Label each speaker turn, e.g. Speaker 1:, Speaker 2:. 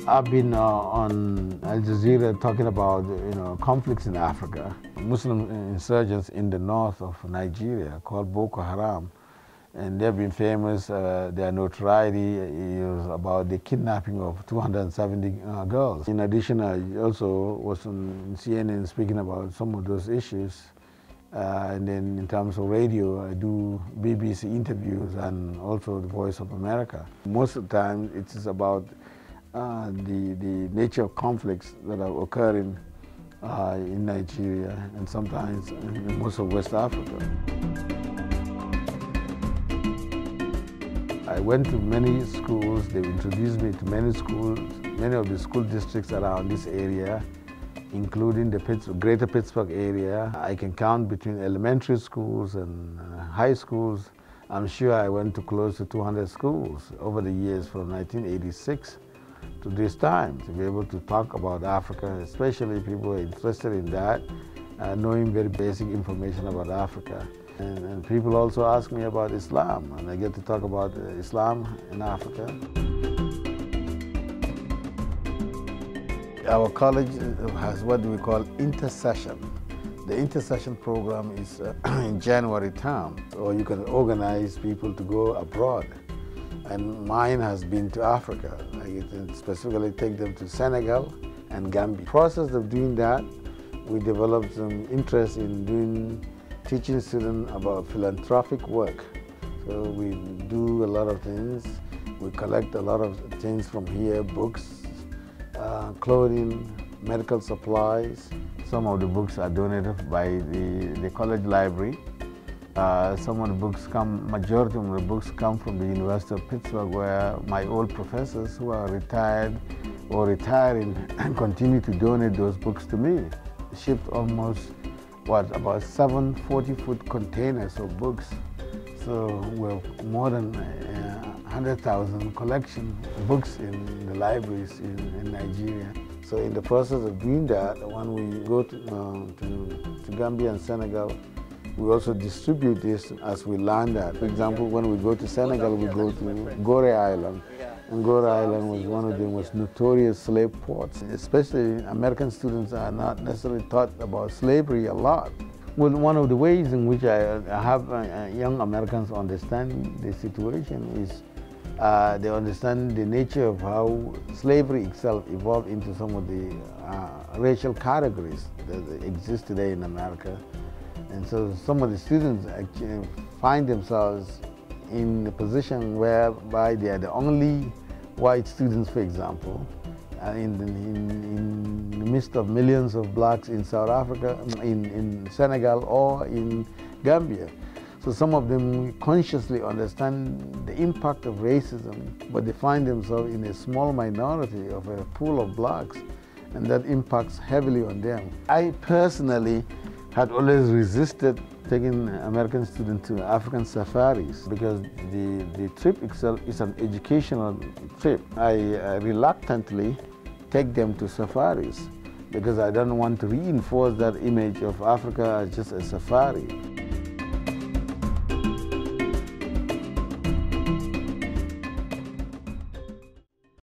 Speaker 1: I've been on Al Jazeera talking about conflicts in Africa. Muslim insurgents in the north of Nigeria called Boko Haram, and they've been famous. Their notoriety is about the kidnapping of 270 girls. In addition, I also was on CNN speaking about some of those issues. And then in terms of radio, I do BBC interviews and also the Voice of America. Most of the time, it is about the nature of conflicts that are occurring in Nigeria and sometimes in most of West Africa. I went to many schools. They introduced me to many schools, many of the school districts around this area, including the greater Pittsburgh area. I can count between elementary schools and high schools. I'm sure I went to close to 200 schools over the years from 1986 to this time, to be able to talk about Africa, especially people who are interested in that, knowing very basic information about Africa. And people also ask me about Islam, and I get to talk about Islam in Africa. Our college has what we call intersession. The intersession program is in January term, so you can organize people to go abroad. And mine has been to Africa. I can specifically take them to Senegal and Gambia. In the process of doing that, we developed some interest in teaching students about philanthropic work. So we do a lot of things. We collect a lot of things from here, books, clothing, medical supplies. Some of the books are donated by the college library. Some of the books majority of the books come from the University of Pittsburgh, where my old professors who are retired or retiring continue to donate those books to me. Shipped almost, about 7 40-foot containers of books. So we have more than 100,000 collection books in the libraries in Nigeria. So in the process of doing that, when we go to Gambia and Senegal, we also distribute this as we learn that. For example, when we go to Senegal, we go to Gore Island. And Gore Island was one of the most notorious slave ports. Especially American students are not necessarily taught about slavery a lot. Well, one of the ways in which I have young Americans understand the situation is they understand the nature of how slavery itself evolved into some of the racial categories that exist today in America. And so some of the students actually find themselves in a position whereby they are the only white students, for example, in the midst of millions of blacks in South Africa, in Senegal or in Gambia. So some of them consciously understand the impact of racism, but they find themselves in a small minority of a pool of blacks, and that impacts heavily on them. I personally had always resisted taking American students to African safaris because the trip itself is an educational trip. I reluctantly take them to safaris because I don't want to reinforce that image of Africa as just a safari.